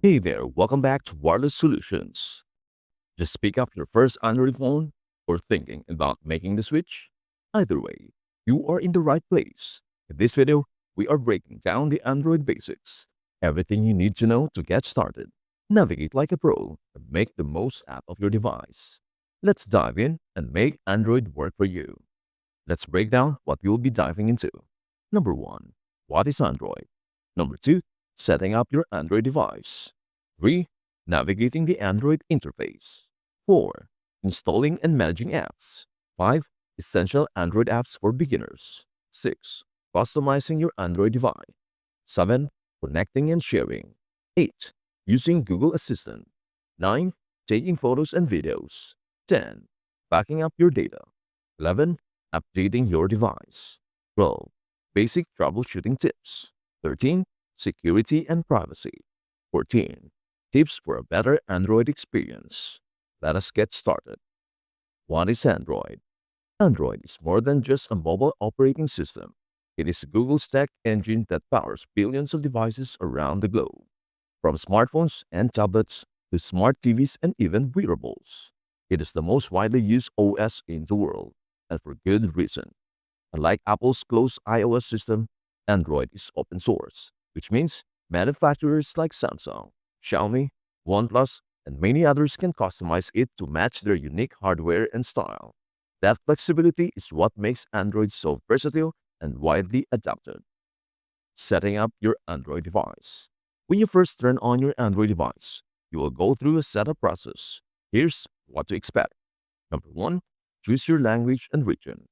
Hey there, welcome back to Wireless Solutions. Just pick up your first Android phone or thinking about making the switch? Either way, you are in the right place. In this video, we are breaking down the Android basics, everything you need to know to get started. Navigate like a pro and make the most out of your device. Let's dive in and make Android work for you. Let's break down what we will be diving into. Number 1. What is Android? Number 2. Setting up your Android device. 3. Navigating the Android interface. 4. Installing and managing apps. 5. Essential Android apps for beginners. 6. Customizing your Android device. 7. Connecting and sharing. 8. Using Google Assistant. 9. Taking photos and videos. 10. Backing up your data. 11. Updating your device. 12. Basic troubleshooting tips. 13. Security and privacy. 14. Tips for a better Android experience. Let us get started. What is Android? Android is more than just a mobile operating system. It is Google's tech engine that powers billions of devices around the globe, from smartphones and tablets to smart TVs and even wearables. It is the most widely used OS in the world, and for good reason. Unlike Apple's closed iOS system, Android is open source, which means manufacturers like Samsung, Xiaomi, OnePlus, and many others can customize it to match their unique hardware and style. That flexibility is what makes Android so versatile and widely adopted. Setting up your Android device. When you first turn on your Android device, you will go through a setup process. Here's what to expect. Number 1. Choose your language and region.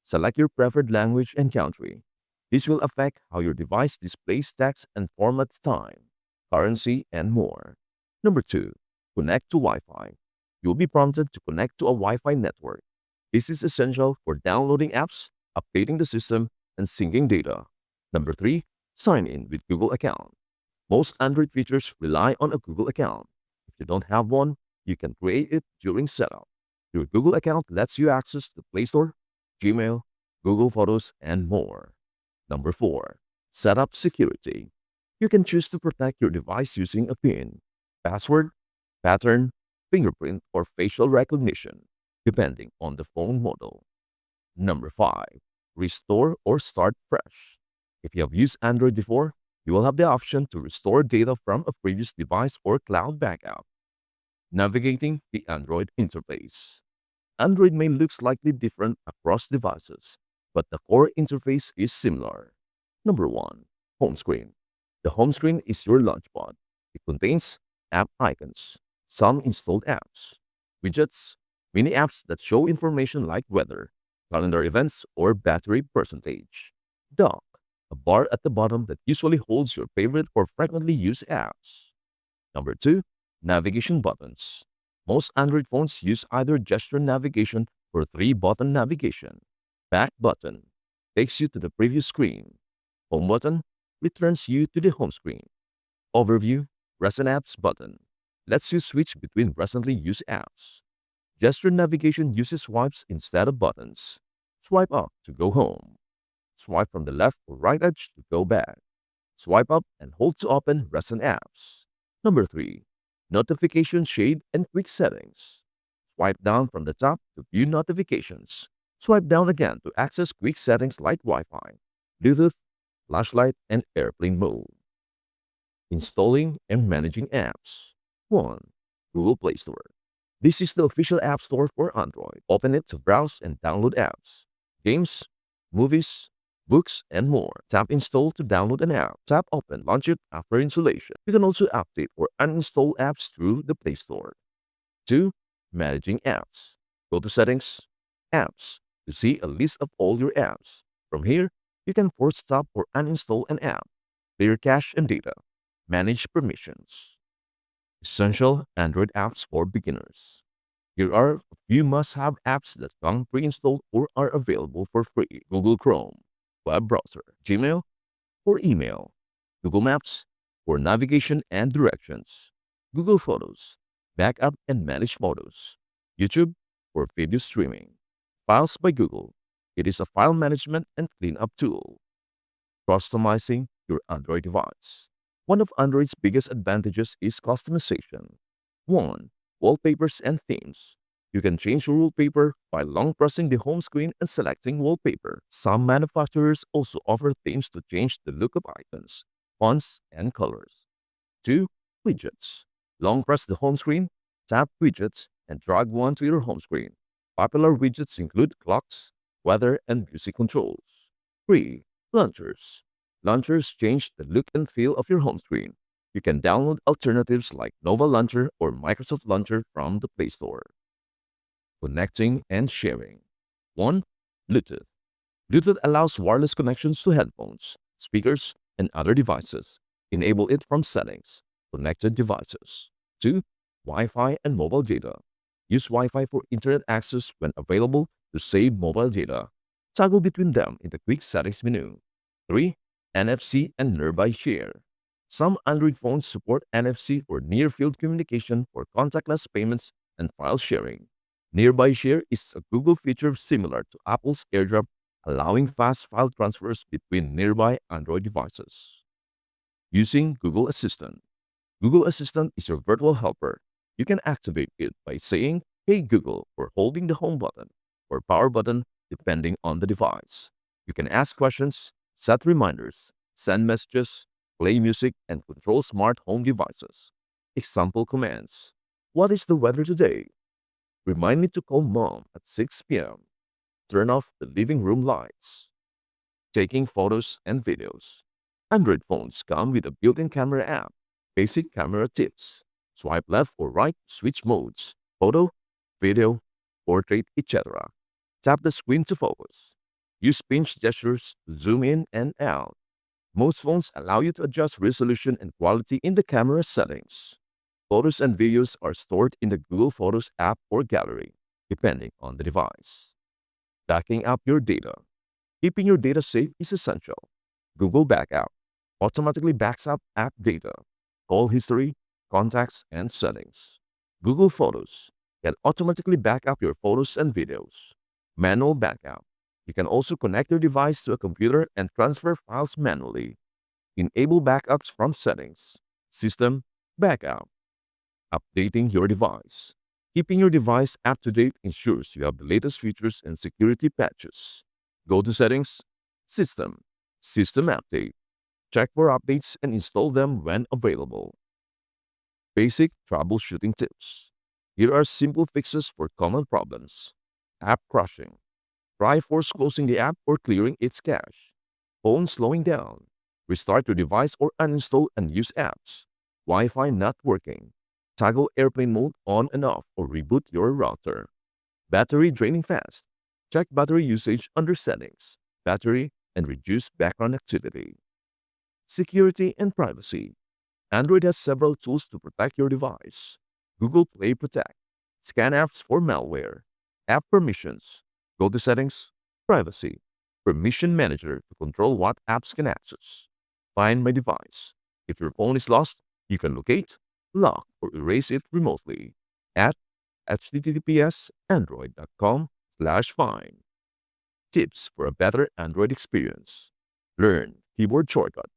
Select your preferred language and country. This will affect how your device displays text and formats time, currency, and more. Number 2. Connect to Wi-Fi. You'll be prompted to connect to a Wi-Fi network. This is essential for downloading apps, updating the system, and syncing data. Number 3. Sign in with Google account. Most Android features rely on a Google account. If you don't have one, you can create it during setup. Your Google account lets you access the Play Store, Gmail, Google Photos, and more. Number 4. Setup security. You can choose to protect your device using a PIN, password, pattern, fingerprint, or facial recognition, depending on the phone model. Number 5. Restore or start fresh. If you have used Android before, you will have the option to restore data from a previous device or cloud backup. Navigating the Android interface. Android may look slightly different across devices, but the core interface is similar. Number 1. Home screen. The home screen is your launchpad. It contains app icons, some installed apps, widgets, mini apps that show information like weather, calendar events, or battery percentage. Dock. A bar at the bottom that usually holds your favorite or frequently used apps. Number 2. Navigation buttons. Most Android phones use either gesture navigation or three-button navigation. Back button takes you to the previous screen. Home button returns you to the home screen. Overview, Recent Apps button lets you switch between recently used apps. Gesture navigation uses swipes instead of buttons. Swipe up to go home. Swipe from the left or right edge to go back. Swipe up and hold to open recent apps. Number 3. Notification shade and quick settings. Swipe down from the top to view notifications. Swipe down again to access quick settings like Wi-Fi, Bluetooth, flashlight, and airplane mode. Installing and managing apps. 1. Google Play Store. This is the official app store for Android. Open it to browse and download apps, games, movies, books, and more. Tap Install to download an app. Tap Open, launch it after installation. You can also update or uninstall apps through the Play Store. 2. Managing apps. Go to Settings, Apps to see a list of all your apps. From here, you can force stop or uninstall an app, clear cache and data, manage permissions. Essential Android apps for beginners. Here are a few must-have apps that come pre-installed or are available for free. Google Chrome, web browser, Gmail for email, Google Maps for navigation and directions, Google Photos, backup and manage photos, YouTube for video streaming, Files by Google. It is a file management and cleanup tool. Customizing your Android device. One of Android's biggest advantages is customization. 1. Wallpapers and themes. You can change your wallpaper by long pressing the home screen and selecting wallpaper. Some manufacturers also offer themes to change the look of icons, fonts, and colors. 2. Widgets. Long press the home screen, tap Widgets, and drag one to your home screen. Popular widgets include clocks, weather, and music controls. 3. Launchers. Launchers change the look and feel of your home screen. You can download alternatives like Nova Launcher or Microsoft Launcher from the Play Store. Connecting and sharing. 1. Bluetooth. Bluetooth allows wireless connections to headphones, speakers, and other devices. Enable it from Settings, Connected Devices. 2. Wi-Fi and mobile data. Use Wi-Fi for internet access when available to save mobile data. Toggle between them in the Quick Settings menu. 3. NFC and Nearby Share. Some Android phones support NFC or near-field communication for contactless payments and file sharing. Nearby Share is a Google feature similar to Apple's AirDrop, allowing fast file transfers between nearby Android devices. Using Google Assistant. Google Assistant is your virtual helper. You can activate it by saying, "Hey Google," or holding the home button or power button depending on the device. You can ask questions, set reminders, send messages, play music, and control smart home devices. Example commands. What is the weather today? Remind me to call mom at 6 p.m. Turn off the living room lights. Taking photos and videos. Android phones come with a built-in camera app. Basic camera tips. Swipe left or right to switch modes. Photo, video, portrait, etc. Tap the screen to focus. Use pinch gestures to zoom in and out. Most phones allow you to adjust resolution and quality in the camera settings. Photos and videos are stored in the Google Photos app or gallery, depending on the device. Backing up your data. Keeping your data safe is essential. Google Backup automatically backs up app data, call history, contacts, and settings. Google Photos can automatically back up your photos and videos. Manual Backup. You can also connect your device to a computer and transfer files manually. Enable backups from Settings, System, Backup. Updating your device. Keeping your device up to date ensures you have the latest features and security patches. Go to Settings, System, System Update. Check for updates and install them when available. Basic troubleshooting tips. Here are simple fixes for common problems. App crashing. Try force closing the app or clearing its cache. Phone slowing down. Restart your device or uninstall unused apps. Wi-Fi not working. Toggle airplane mode on and off or reboot your router. Battery draining fast. Check battery usage under Settings, Battery, and reduce background activity. Security and privacy. Android has several tools to protect your device. Google Play Protect. Scan apps for malware. App permissions. Go to Settings, Privacy. Permission Manager to control what apps can access. Find My Device. If your phone is lost, you can locate, lock, or erase it remotely at https://android.com/find. Tips for a better Android experience. Learn keyboard shortcut.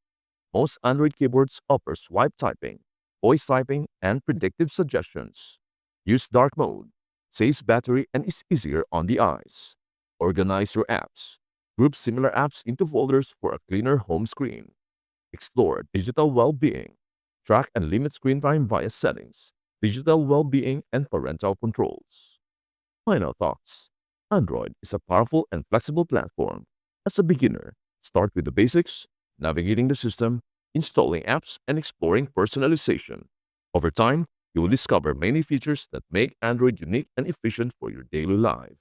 Most Android keyboards offer swipe typing, voice typing, and predictive suggestions. Use dark mode. Saves battery and is easier on the eyes. Organize your apps. Group similar apps into folders for a cleaner home screen. Explore digital well-being. Track and limit screen time via Settings, Digital well-being, and parental controls. Final thoughts. Android is a powerful and flexible platform. As a beginner, start with the basics, navigating the system, installing apps, and exploring personalization. Over time, you will discover many features that make Android unique and efficient for your daily life.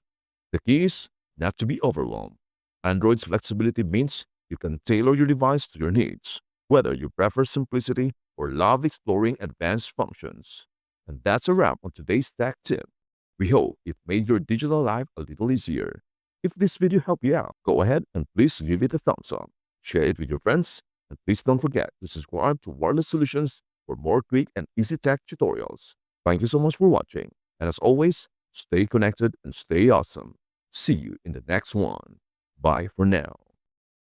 The key is not to be overwhelmed. Android's flexibility means you can tailor your device to your needs, whether you prefer simplicity or love exploring advanced functions. And that's a wrap on today's tech tip. We hope it made your digital life a little easier. If this video helped you out, go ahead and please give it a thumbs up. Share it with your friends, and please don't forget to subscribe to Wireless Solutions for more quick and easy tech tutorials. Thank you so much for watching, and as always, stay connected and stay awesome. See you in the next one. Bye for now.